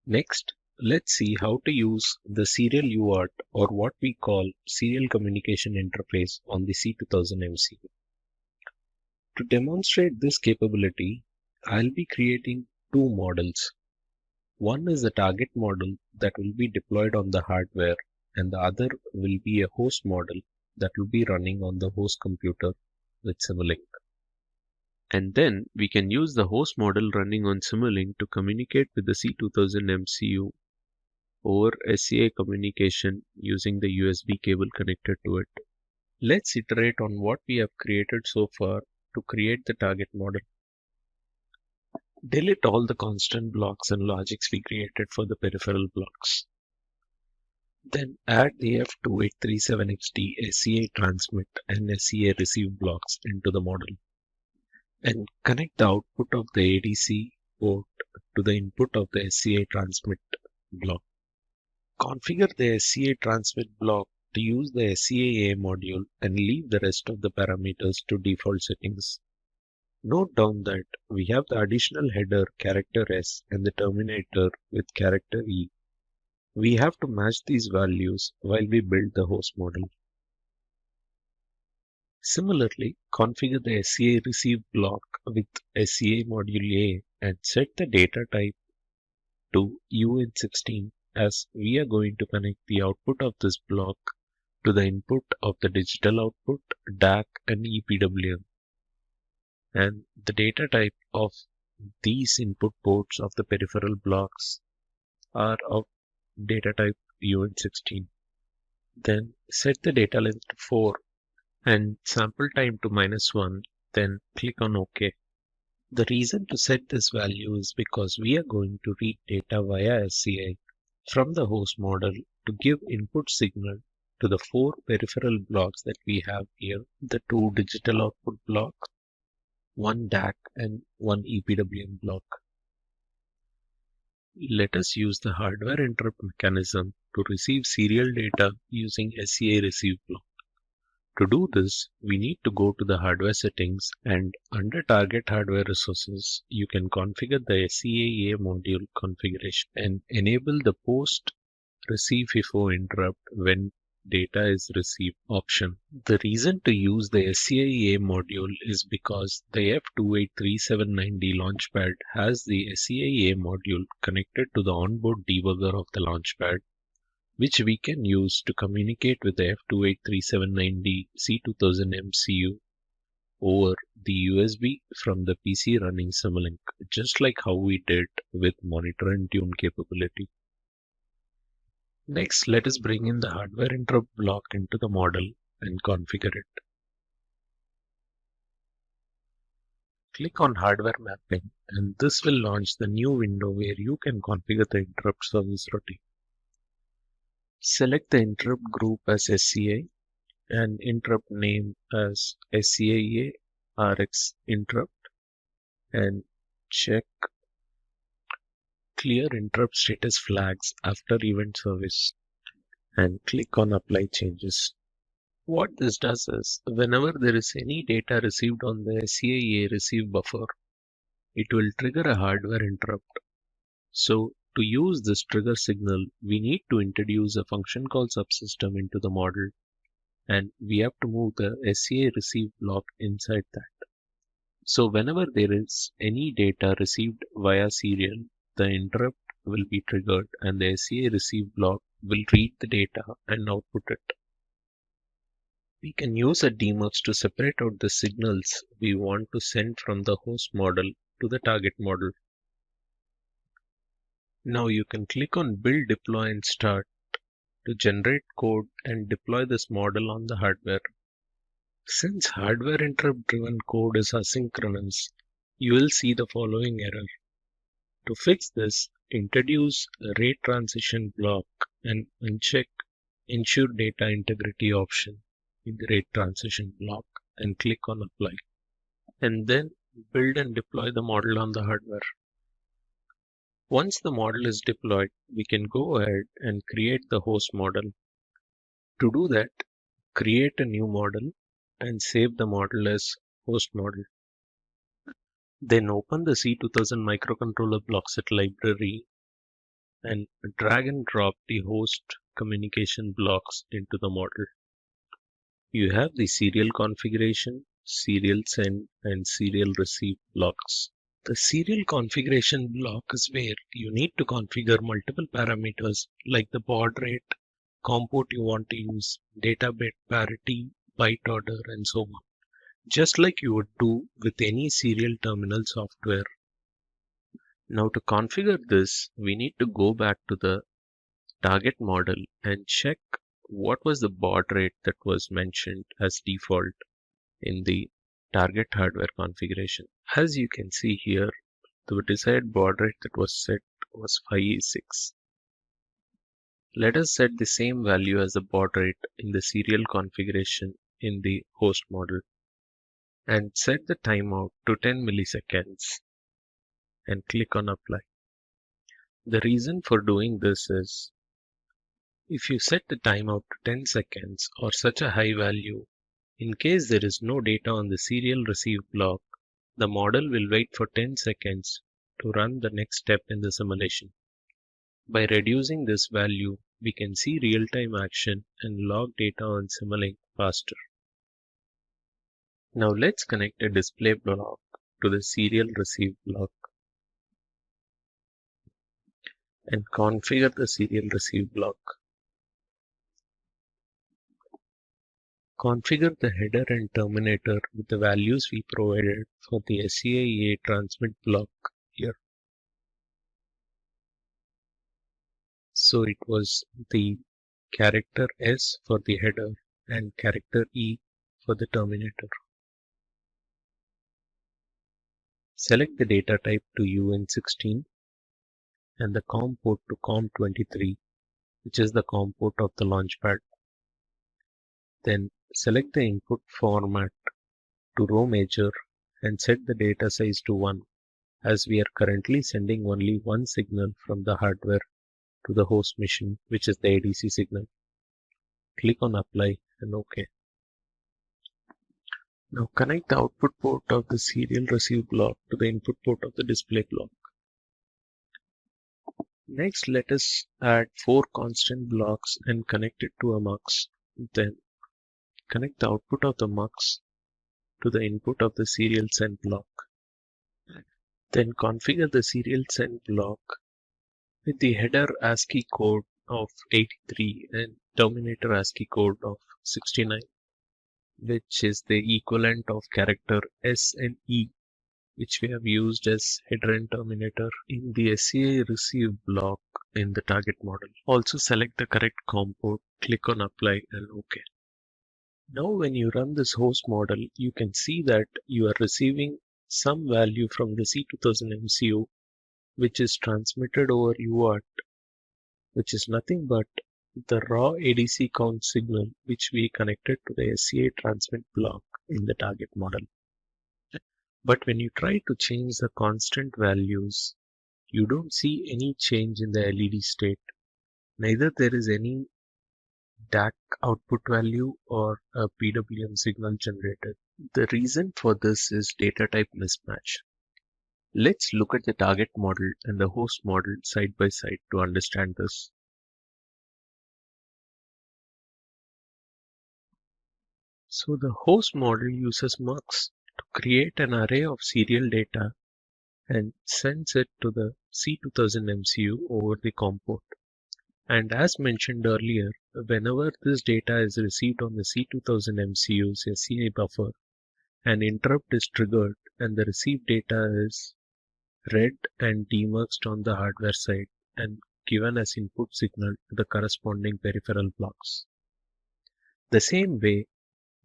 Next, let's see how to use the serial UART, or what we call serial communication interface, on the C2000 MCU. To demonstrate this capability, I'll be creating two models. One is the target model that will be deployed on the hardware, and the other will be a host model that will be running on the host computer with Simulink. And then we can use the host model running on Simulink to communicate with the C2000 MCU over SCI communication using the USB cable connected to it. Let's iterate on what we have created so far to create the target model. Delete all the constant blocks and logics we created for the peripheral blocks. Then add the F28379D SCI transmit and SCI receive blocks into the model, and connect the output of the ADC port to the input of the SCI transmit block. Configure the SCI transmit block to use the SCIA module and leave the rest of the parameters to default settings. Note down that we have the additional header character S and the terminator with character E. We have to match these values while we build the host model. Similarly, configure the SCI receive block with SCI module A and set the data type to UN16, as we are going to connect the output of this block to the input of the digital output, DAC and ePWM. And the data type of these input ports of the peripheral blocks are of data type UN16. Then set the data length to 4 and sample time to -1, then click on OK. The reason to set this value is because we are going to read data via SCI from the host model to give input signal to the 4 peripheral blocks that we have here, the 2 digital output block, 1 DAC and 1 ePWM block. Let us use the hardware interrupt mechanism to receive serial data using SCI receive block. To do this, we need to go to the hardware settings, and under target hardware resources, you can configure the SCIA module configuration and enable the post receive FIFO interrupt when data is received option. The reason to use the SCIA module is because the F28379D LaunchPad has the SCIA module connected to the onboard debugger of the LaunchPad, which we can use to communicate with the F28379D C2000 MCU over the USB from the PC running Simulink, just like how we did with monitor and tune capability. Next, let us bring in the hardware interrupt block into the model and configure it. Click on hardware mapping, and this will launch the new window where you can configure the interrupt service routine. Select the interrupt group as SCI and interrupt name as SCIA RX interrupt, and check clear interrupt status flags after event service and click on apply changes. What this does is, whenever there is any data received on the SCIA receive buffer, it will trigger a hardware interrupt. So to use this trigger signal, we need to introduce a function called subsystem into the model, and we have to move the SCI receive block inside that. So whenever there is any data received via serial, the interrupt will be triggered and the SCI receive block will read the data and output it. We can use a demux to separate out the signals we want to send from the host model to the target model. Now you can click on Build, Deploy and Start to generate code and deploy this model on the hardware. Since hardware interrupt driven code is asynchronous, you will see the following error. To fix this, introduce a rate transition block and uncheck Ensure Data Integrity option in the rate transition block and click on Apply. And then build and deploy the model on the hardware. Once the model is deployed, we can go ahead and create the host model. To do that, create a new model and save the model as host model. Then open the C2000 Microcontroller Blockset library and drag and drop the host communication blocks into the model. You have the serial configuration, serial send, and serial receive blocks. The serial configuration block is where you need to configure multiple parameters like the baud rate, COM port you want to use, data bit parity, byte order, and so on, just like you would do with any serial terminal software. Now to configure this, we need to go back to the target model and check what was the baud rate that was mentioned as default in the target hardware configuration. As you can see here, the desired baud rate that was set was 5E6. Let us set the same value as the baud rate in the serial configuration in the host model and set the timeout to 10 milliseconds and click on apply. The reason for doing this is if you set the timeout to 10 seconds or such a high value, in case there is no data on the serial receive block, the model will wait for 10 seconds to run the next step in the simulation. By reducing this value, we can see real-time action and log data on Simulink faster. Now let's connect a display block to the serial receive block and configure the serial receive block. Configure the header and terminator with the values we provided for the SCI transmit block here. So it was the character S for the header and character E for the terminator. Select the data type to UN16 and the COM port to COM23, which is the COM port of the LaunchPad. Then select the input format to row major and set the data size to 1, as we are currently sending only one signal from the hardware to the host machine, which is the ADC signal. Click on apply and OK. Now connect the output port of the serial receive block to the input port of the display block. Next, let us add 4 constant blocks and connect it to a mux. Then connect the output of the mux to the input of the serial send block. Then configure the serial send block with the header ASCII code of 83 and terminator ASCII code of 69, which is the equivalent of character S and E, which we have used as header and terminator in the SCI receive block in the target model. Also select the correct COM port, click on apply and OK. Now when you run this host model, you can see that you are receiving some value from the C2000 MCU, which is transmitted over UART, which is nothing but the raw ADC count signal which we connected to the SCI transmit block in the target model. But when you try to change the constant values, you don't see any change in the LED state. Neither there is any DAC output value or a PWM signal generated. The reason for this is data type mismatch. Let's look at the target model and the host model side by side to understand this. So the host model uses mux to create an array of serial data and sends it to the C2000 MCU over the COM port. And as mentioned earlier, whenever this data is received on the C2000 MCU's SCI buffer, an interrupt is triggered and the received data is read and demuxed on the hardware side and given as input signal to the corresponding peripheral blocks. The same way,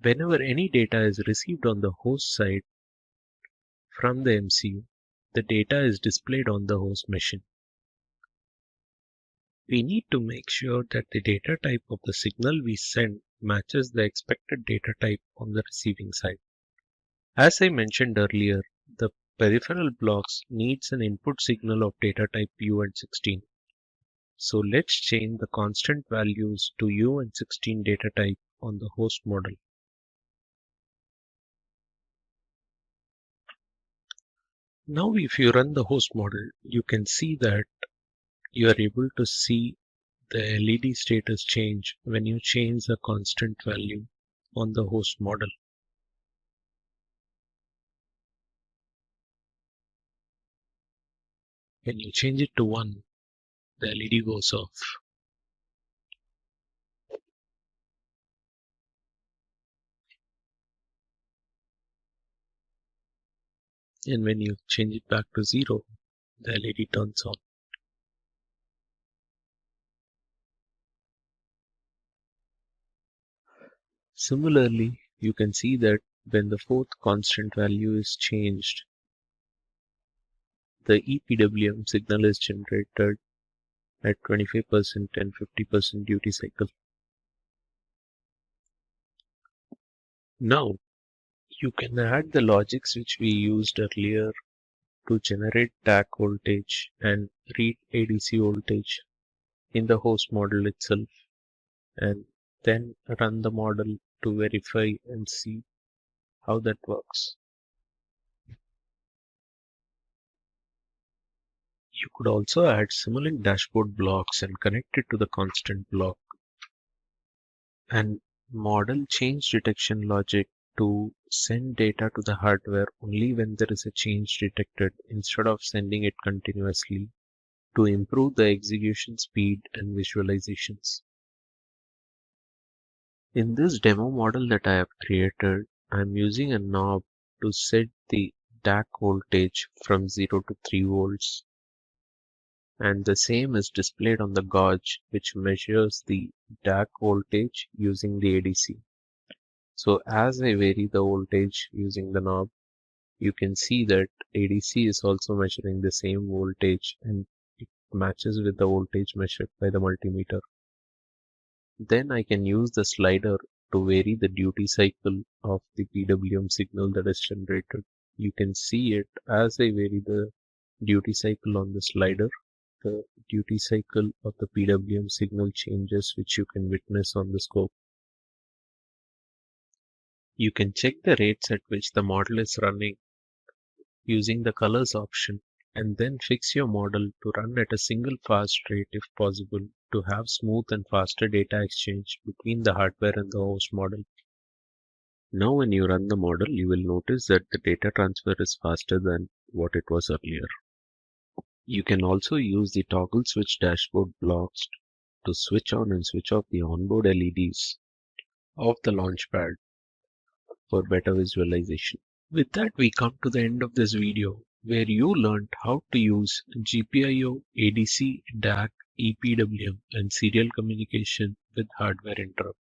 whenever any data is received on the host side from the MCU, the data is displayed on the host machine. We need to make sure that the data type of the signal we send matches the expected data type on the receiving side. As I mentioned earlier, the peripheral blocks needs an input signal of data type UN16. So let's change the constant values to UN16 data type on the host model. Now if you run the host model, you can see that You are able to see the LED status change when you change the constant value on the host model. When you change it to 1, the LED goes off. And when you change it back to 0, the LED turns on. Similarly, you can see that when the fourth constant value is changed, the ePWM signal is generated at 25% and 50% duty cycle. Now, you can add the logics which we used earlier to generate DAC voltage and read ADC voltage in the host model itself, and then run the model to verify and see how that works. You could also add Simulink dashboard blocks and connect it to the constant block, and model change detection logic to send data to the hardware only when there is a change detected instead of sending it continuously to improve the execution speed and visualizations. In this demo model that I have created, I am using a knob to set the DAC voltage from 0 to 3 volts, and the same is displayed on the gauge which measures the DAC voltage using the ADC. So as I vary the voltage using the knob, you can see that ADC is also measuring the same voltage and it matches with the voltage measured by the multimeter. Then I can use the slider to vary the duty cycle of the PWM signal that is generated. You can see it as I vary the duty cycle on the slider. The duty cycle of the PWM signal changes, which you can witness on the scope. You can check the rates at which the model is running using the colors option, and then fix your model to run at a single fast rate if possible to have smooth and faster data exchange between the hardware and the host model. Now when you run the model, you will notice that the data transfer is faster than what it was earlier. You can also use the toggle switch dashboard blocks to switch on and switch off the onboard LEDs of the LaunchPad for better visualization. With that, we come to the end of this video where you learned how to use GPIO, ADC, DAC, ePWM and serial communication with hardware interrupt.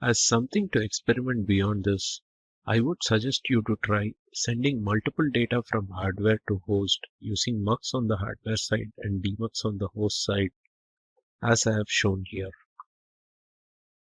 As something to experiment beyond this, I would suggest you to try sending multiple data from hardware to host using mux on the hardware side and demux on the host side, as I have shown here.